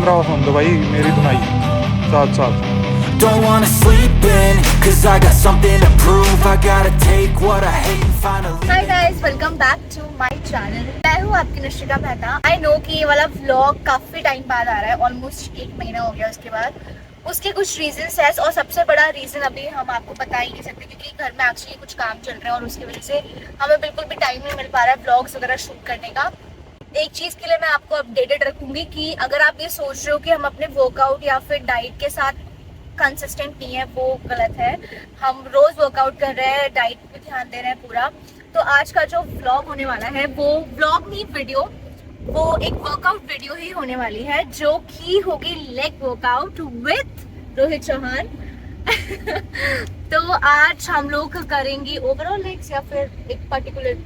Camera off होने दो भाई, मेरी धुनाई साथ साथ। Don't wanna sleep in, cause I got something to prove. I gotta take what I hate and finally. Hi guys, welcome back to my channel. मैं हूँ आपकी निश्चिका मेहता। I know कि ये वाला vlog काफी टाइम बाद आ रहा है, ऑलमोस्ट 1 महीना हो गया उसके बाद। उसके कुछ रीजंस है और सबसे बड़ा रीजन अभी हम आपको बता ही नहीं सकते क्योंकि घर में एक्चुअली कुछ काम चल रहा है और उसकी वजह से हमें बिल्कुल भी टाइम नहीं मिल पा रहा है व्लॉग्स वगैरह शूट करने का। एक चीज़ के लिए मैं आपको अपडेटेड रखूंगी कि अगर आप ये सोच रहे हो कि हम अपने वर्कआउट या फिर डाइट के साथ कंसिस्टेंट नहीं है, वो गलत है। हम रोज वर्कआउट कर रहे हैं, डाइट पे ध्यान दे रहे हैं पूरा। तो आज का जो व्लॉग होने वाला है वो व्लॉग नहीं वीडियो, वो एक वर्कआउट वीडियो ही होने वाली है जो कि होगी leg workout with Rohit Chauhan. तो आज हम लोग करेंगे ओवरऑल लेग्स या फिर एक पर्टिकुलर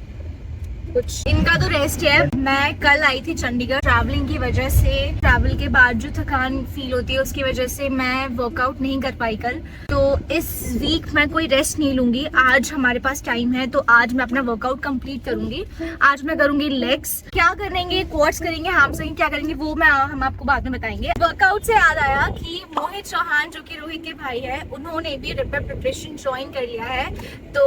कुछ। इनका तो रेस्ट है। मैं कल आई थी चंडीगढ़ ट्रैवलिंग की वजह से, ट्रैवल के बाद जो थकान फील होती है उसकी वजह से मैं वर्कआउट नहीं कर पाई कल। तो इस वीक मैं कोई रेस्ट नहीं लूंगी। आज हमारे पास टाइम है तो आज मैं अपना वर्कआउट कंप्लीट करूंगी। आज मैं करूंगी लेग्स। क्या करेंगे, क्वाड्स करेंगे, हैमस्ट्रिंग क्या करेंगे वो हम आपको बाद में बताएंगे। वर्कआउट से याद आया कि मोहित चौहान जो कि रोहित के भाई है, उन्होंने भी रिपेप प्रिपरेशन ज्वाइन कर लिया है। तो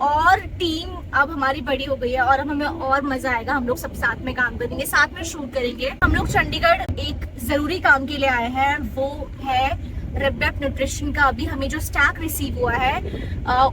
और टीम अब हमारी बड़ी हो गई है और हमें और मजा आएगा। हम लोग सब साथ में काम करेंगे, साथ में शूट करेंगे। हम लोग चंडीगढ़ एक जरूरी काम के लिए आए हैं, वो है रिपेप न्यूट्रिशन का। अभी हमें जो स्टैक रिसीव हुआ है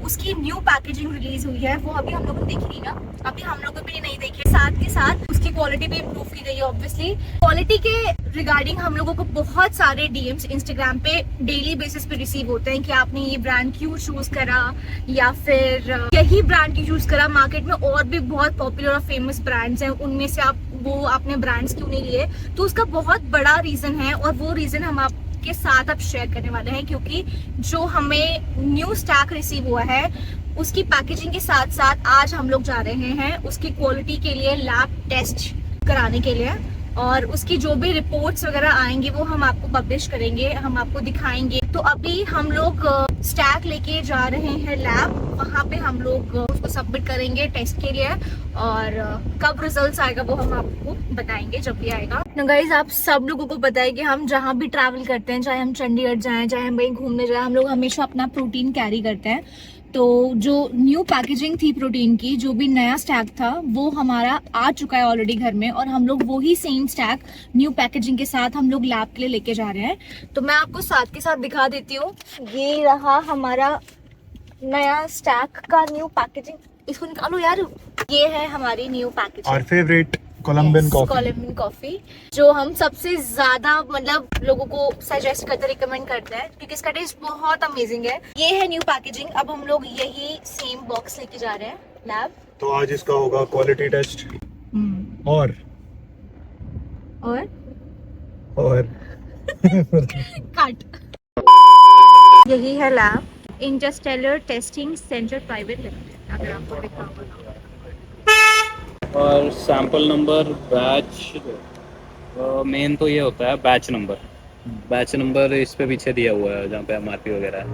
उसकी न्यू पैकेजिंग रिलीज हुई है, वो अभी हम लोगों ने देखी नहीं ना, अभी हम लोगों भी नहीं देखी। साथ के साथ उसकी क्वालिटी भी इम्प्रूव की गई है। ऑब्वियसली क्वालिटी के रिगार्डिंग हम लोगों को बहुत सारे डीएम्स इंस्टाग्राम पे डेली बेसिस पे रिसीव होते हैं कि आपने ये ब्रांड क्यों चूज करा या फिर यही ब्रांड क्यों चूज करा। मार्केट में और भी बहुत पॉपुलर और फेमस ब्रांड्स हैं, उनमें से आपने ब्रांड्स क्यों नहीं लिए। तो उसका बहुत बड़ा रीजन है और वो रीजन हम आपके साथ अब शेयर करने वाले हैं क्योंकि जो हमें न्यू स्टैक रिसीव हुआ है उसकी पैकेजिंग के साथ साथ आज हम लोग जा रहे हैं उसकी क्वालिटी के लिए लैब टेस्ट कराने के लिए। और उसकी जो भी रिपोर्ट्स वगैरह आएंगे वो हम आपको पब्लिश करेंगे, हम आपको दिखाएंगे। तो अभी हम लोग स्टैक लेके जा रहे हैं लैब, वहाँ पे हम लोग उसको सबमिट करेंगे टेस्ट के लिए और कब रिजल्ट्स आएगा वो हम आपको बताएंगे जब भी आएगा। तो गाइस आप सब लोगों को पता है कि हम जहाँ भी ट्रैवल करते हैं, चाहे हम चंडीगढ़ जाएं, चाहे हम कहीं घूमने जाएं, हम लोग हमेशा अपना प्रोटीन कैरी करते हैं। तो जो न्यू पैकेजिंग थी प्रोटीन की, जो भी नया स्टैक था वो हमारा आ चुका है ऑलरेडी घर में और हम लोग वही सेम स्टैक न्यू पैकेजिंग के साथ हम लोग लैब के लिए लेके जा रहे हैं। तो मैं आपको साथ के साथ दिखा देती हूँ। ये रहा हमारा नया स्टैक का न्यू पैकेजिंग। इसको निकालो यार। ये है हमारी न्यू पैकेजिंग, और फेवरेट कोलंबियन कॉफी जो हम सबसे ज्यादा मतलब लोगों को सजेस्ट करते, रिकमेंड करते हैं क्योंकि इसका टेस्ट बहुत अमेजिंग है। ये है न्यू पैकेजिंग। अब हम लोग यही सेम बॉक्स लेके जा रहे हैं लैब। तो आज इसका होगा क्वालिटी टेस्ट और कट। यही है lab, Interstellar testing centre private limited, अगर आपको दिखा होगा। और सैंपल नंबर, बैच, मेन तो ये होता है बैच नंबर इस पे पीछे दिया हुआ है जहाँ पे एमआरपी वगैरह है।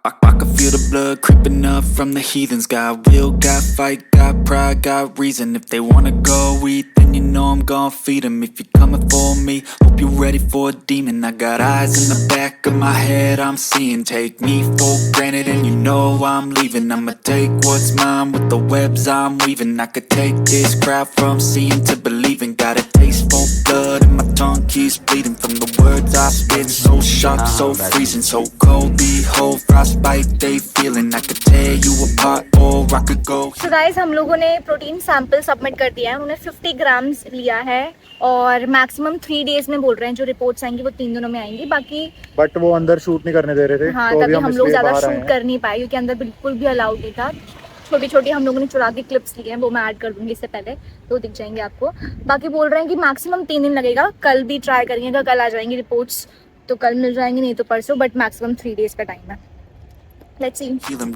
I can feel the blood creeping up from the heathens. Got will, got fight, got pride, got reason. If they wanna go eat, then you know I'm gon' feed them. If you're coming for me, hope you're ready for a demon. I got eyes in the back of my head, I'm seeing. Take me for granted and you know I'm leaving. I'ma take what's mine with the webs I'm weaving. I could take this crowd from seeing to believing. Got a taste for blood and my tongue keeps bleeding from the words I spit. So sharp, so freezing, so cold. Behold, frostbite they feeling. I could tear you apart or I could go. So guys, हम लोगों ने protein sample submit कर दिया है। उन्होंने 50 grams लिया है और मैक्सिमम 3 डेज में बोल रहे हैं। जो रिपोर्ट्स आएंगी वो 3 दिनों में आएंगी। बाकी बट वो अंदर शूट नहीं करने दे रहे थे। हाँ, तो तभी हम लोग ज्यादा शूट हैं। कर नहीं पाए क्योंकि अंदर बिल्कुल भी अलाउड नहीं था। छोटी छोटी हम लोगों ने चुरा के क्लिप्स लिए हैं, वो मैं ऐड कर दूंगी इससे पहले, तो दिख जाएंगे आपको। बाकी बोल रहे हैं कि मैक्सिमम 3 दिन लगेगा। कल भी ट्राई करेंगे, कल आ जाएंगी रिपोर्ट्स तो कल मिल जाएंगी, नहीं तो परसों, बट मैक्सिमम 3 डेज का टाइम है। Let's see.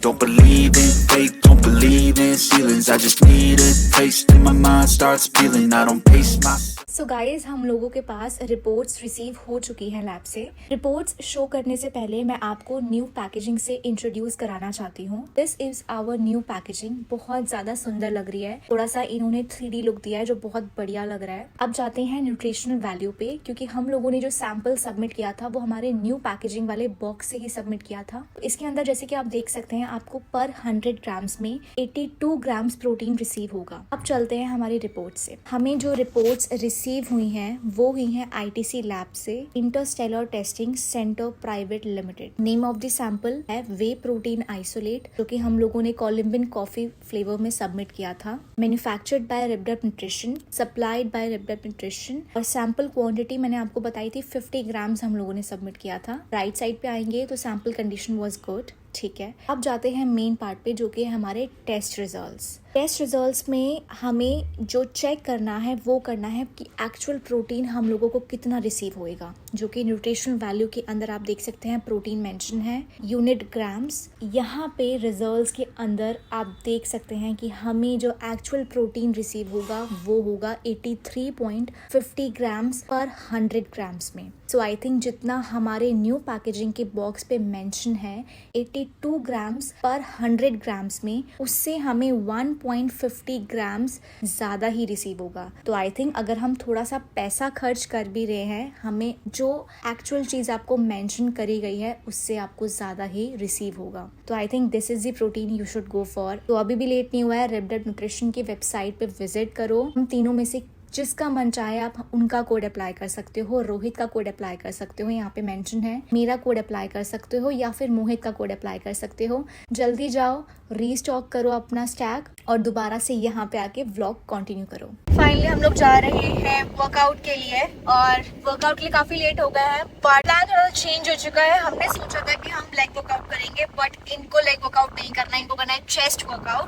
Don't believe in fate, don't believe in ceilings. I just need a taste and my mind starts peeling. I don't pace myself. So guys हम लोगों के पास रिपोर्ट्स रिसीव हो चुकी हैं lab से। Reports show करने से पहले मैं आपको न्यू पैकेजिंग से इंट्रोड्यूस कराना चाहती हूँ। This is our new packaging. बहुत ज्यादा सुंदर लग रही है, थोड़ा सा इन्होंने 3D लुक दिया है जो बहुत बढ़िया लग रहा है। अब जाते हैं न्यूट्रिशनल वैल्यू पे, क्योंकि हम लोगों ने जो सैंपल सबमिट किया था वो हमारे न्यू पैकेजिंग वाले बॉक्स से ही सबमिट किया था। इसके अंदर जैसे कि आप देख सकते हैं आपको पर 100 ग्राम्स में 82 ग्राम्स प्रोटीन रिसीव होगा। अब चलते हैं हमारी रिपोर्ट से। हमें जो रिपोर्ट्स रिसीव हुई हैं वो हुई हैं ITC लैब से, interstellar testing centre private limited. Name of the sample है वे प्रोटीन आइसोलेट, जो कि हम लोगों ने कोलम्बियन कॉफी फ्लेवर में सबमिट किया था। Manufactured by Rebdep nutrition, supplied by Rebdep nutrition. और सैंपल क्वांटिटी मैंने आपको बताई थी 50 ग्राम्स हम लोगों ने सबमिट किया था। राइट साइड पे आएंगे तो सैंपल कंडीशन वाज गुड। ठीक है, अब जाते हैं मेन पार्ट पे जो कि हमारे टेस्ट रिजल्ट्स। टेस्ट रिजल्ट्स में हमें जो चेक करना है वो करना है कि एक्चुअल प्रोटीन हम लोगों को कितना रिसीव होएगा, जो कि न्यूट्रिशनल वैल्यू के अंदर आप देख सकते हैं प्रोटीन मेंशन है यूनिट ग्राम्स। यहाँ पे रिजल्ट्स के अंदर आप देख सकते हैं कि हमें जो एक्चुअल प्रोटीन रिसीव होगा वो होगा 83.50 ग्राम्स पर 100 ग्राम्स में। सो आई थिंक जितना हमारे न्यू पैकेजिंग के बॉक्स पे मेंशन है 82 ग्राम्स पर 100 ग्राम्स में, उससे हमें 1.50 ग्राम्स ज़्यादा ही रिसीव होगा। तो आई थिंक अगर हम थोड़ा सा पैसा खर्च कर भी रहे हैं, हमें जो एक्चुअल चीज़ आपको मेंशन करी गई है उससे आपको ज़्यादा ही रिसीव होगा। तो I think this is the protein you should go for. तो अभी भी लेट नहीं हुआ है, रेबडेप न्यूट्रिशन की वेबसाइट पे विजिट करो। हम तीनों में से जिसका मन चाहे आप उनका कोड अप्लाई कर सकते हो। रोहित का कोड अप्लाई कर सकते हो, यहाँ पे मेंशन है। मेरा कोड अप्लाई कर सकते हो या फिर मोहित का कोड अप्लाई कर सकते हो। जल्दी जाओ, रीस्टॉक करो अपना स्टैक और दोबारा से यहाँ पे आके व्लॉग कंटिन्यू करो। फाइनली हम लोग जा रहे हैं वर्कआउट के लिए और वर्कआउट के लिए काफी लेट हो गया है, बट प्लान थोड़ा चेंज हो चुका है। हमने सोचा था कि हम लेग वर्कआउट करेंगे, बट इनको लेग वर्कआउट नहीं करना, इनको करना है चेस्ट वर्कआउट।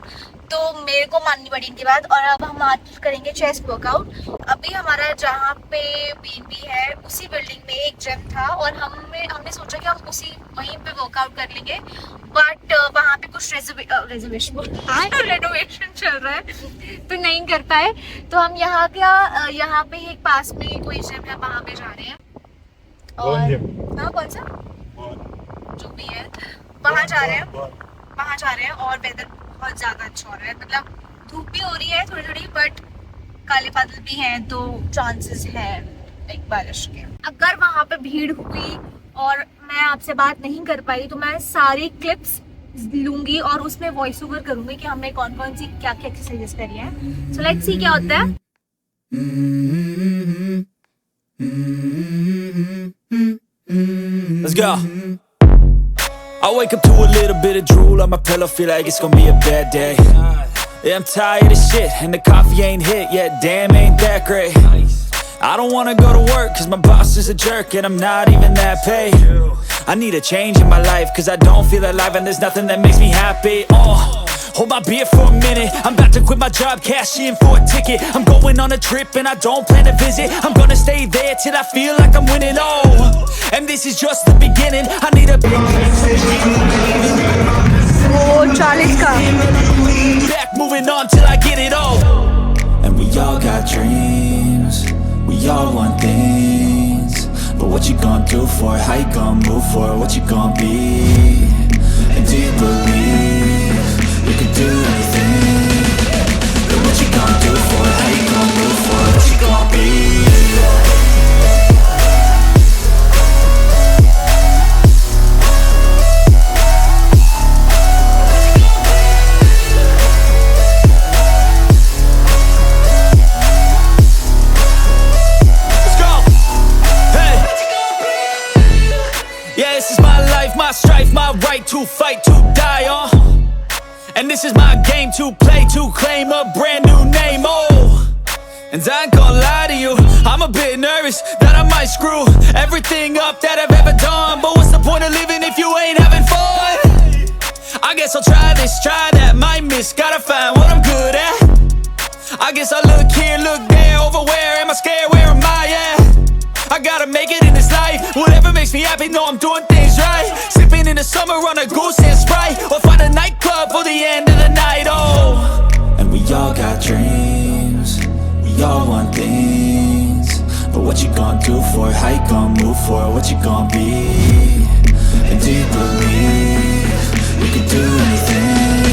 तो मेरे को माननी पड़ी इनकी बात और अब हम आज करेंगे चेस्ट वर्कआउट। अभी हमारा जहाँ पे BNB है उसी बिल्डिंग में एक जिम था और हमने सोचा कि हम उसी वहीं पे वर्कआउट कर लेंगे, बट वहाँ पे कुछ रेनोवेशन चल रहा है तो नहीं कर पाए। तो हम यहाँ पे एक पास में कोई जिम है वहाँ पे जा रहे हैं और हाँ कौन सा जो भी है वहाँ जा रहे हैं और वेदर बहुत ज्यादा अच्छा हो रहा है, मतलब धूप भी हो रही है थोड़ी थोड़ी, बट काले बादल भी हैं तो चांसेस है एक बारिश के। अगर वहाँ पे भीड़ हुई और मैं आपसे बात नहीं कर पाई तो मैं सारी क्लिप्स लूंगी और उसमें वॉइस ओवर करूंगी कि हमने कौन कौन सी क्या क्या एक्सरसाइजेस करी है। सो लेट्स सी क्या होता है। Let's go. I wake up to a little bit of drool on my pillow, feel like it's gonna be a bad day. Yeah, I'm tired of shit and the coffee ain't hit yet, damn ain't that great. I don't wanna go to work cause my boss is a jerk and I'm not even that paid. I need a change in my life cause I don't feel alive and there's nothing that makes me happy. Hold my beer for a minute, I'm about to quit my job, cash in for a ticket. I'm going on a trip and I don't plan to visit. I'm gonna stay there till I feel like I'm winning, oh. And this is just the beginning, I need a वो 40 का back, moving on till I get it all. And we all got dreams, we all want things. But what you gonna do for it, how you gonna move for it, what you gonna be? And do you believe you can do anything? But what you gonna do for it, how you gonna move for it, what you gonna be? My strife, my right to fight, to die on. And this is my game to play, to claim a brand new name, oh. And I ain't gonna lie to you, I'm a bit nervous that I might screw everything up that I've ever done. But what's the point of living if you ain't having fun? I guess I'll try this, try that, might miss, gotta find what I'm good at. I guess I look here, look there, over where am I scared, where am I at? I gotta make it in this life. Whatever makes me happy, know I'm doing things right. Sipping in the summer on a goose and Sprite, or find a nightclub for the end of the night. Oh, and we all got dreams, we all want things, but what you gonna do for it? How you gonna move for it? What you gonna be? And do you believe you can do anything?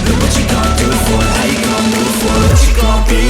But what you gonna do for it? How you gonna move for it? What you gonna be?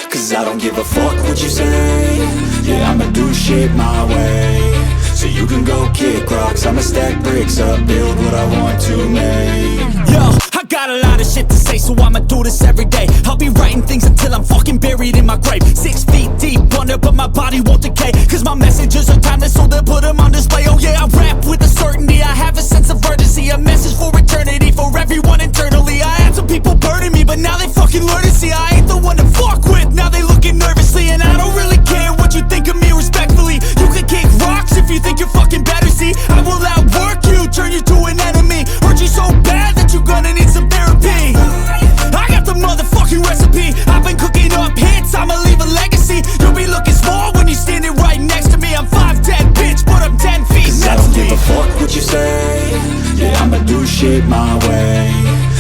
Cause I don't give a fuck what you say. Yeah, I'ma do shit my way. So you can go kick rocks, I'ma stack bricks up, build what I want to make. Yo, I got a lot of shit to say, so I'ma do this every day. I'll be writing things until I'm fucking buried in my grave. 6 feet deep under, but my body won't decay. Cause my messages are timeless, so they'll put them on display. Oh yeah, I rap with a certainty, I have a sense of urgency. A message for eternity, for everyone internally. I had some people burning me, but now they fucking learn to see I ain't the one to fuck with. Now they looking nervously, and I don't really care what you think of me respectfully. You can kick rocks if you think you're fucking better, see. I will outwork you, turn you to an enemy. Hurt you so bad that you're gonna need some therapy. I got the motherfucking recipe. I've been cooking up hits, I'ma leave a legacy. You'll be looking small when you're standing right next to me. I'm 5'10", bitch, but I'm 10 feet. Cause I don't give a fuck what you say. Yeah, I'ma do shit my way.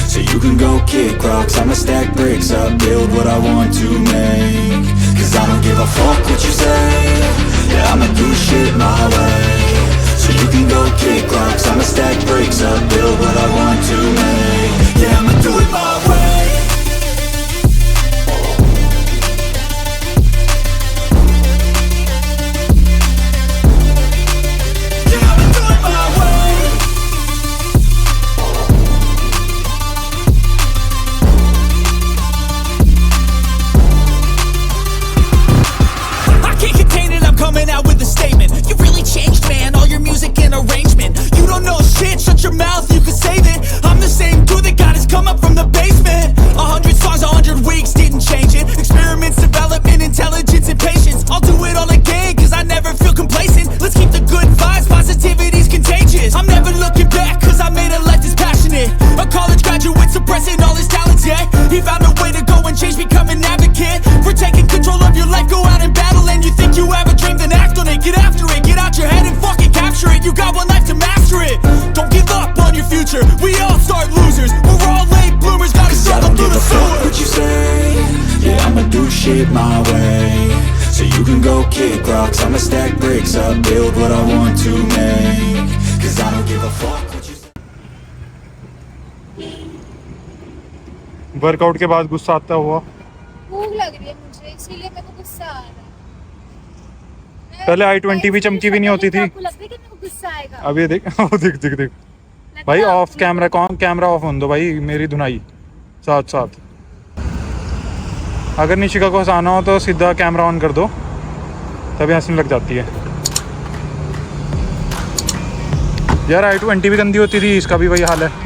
So you can go kick rocks, I'ma stack bricks up, build what I want to make. Cause I don't give a fuck what you say. Yeah, I'ma do shit my way. So you can go kick rocks, I'ma stack bricks up, build what I want to make. Yeah, I'ma do it my way. Yeah, I'ma do it my way. I can't contain it, I'm coming out with a statement. You really changed, man, all your music and arrangement. You don't know shit, shut your mouth, you can save it. I'm the same dude that got his come up from the basement. 100 songs, 100 weeks, didn't change it. Experiments, development, intelligence, and patience. I'll do it all again, cause I never feel complacent. Let's keep the good vibes, positivity's contagious. I'm never looking back, cause I made a life that's passionate. A college graduate suppressing all his talents, yeah. He found a way to go and change, become an advocate. For taking control of your life, go out and battle. And you think you have a dream, then act on it. Get after it, get out your head and fucking capture it. You got one life to master it. Don't give up on your future, we all start losers. We're all late bloomers, gotta struggle through the sewer. What you say, yeah, I'ma do shit my way. So you can go kick rocks, I'ma stack bricks up, build what I want to make. Cause I don't give a fuck what you say. Workout के बाद गुस्सा आता हुआ। भूख लग रही है मुझे, इसीलिए मेरे को गुस्सा आ रहा है। पहले i20 भी चमकी भी नहीं होती थी। आपको लगता है कि मेरे को गुस्सा आएगा? अभी देख देख देख देख भाई, ऑफ कैमरा, कौन कैमरा ऑफ होने दो भाई, मेरी धुनाई साथ साथ। अगर निशिका को हंसाना हो तो सीधा कैमरा ऑन कर दो, तभी हंसने लग जाती है। यार i20 भी गंदी होती थी, इसका भी वही हाल है।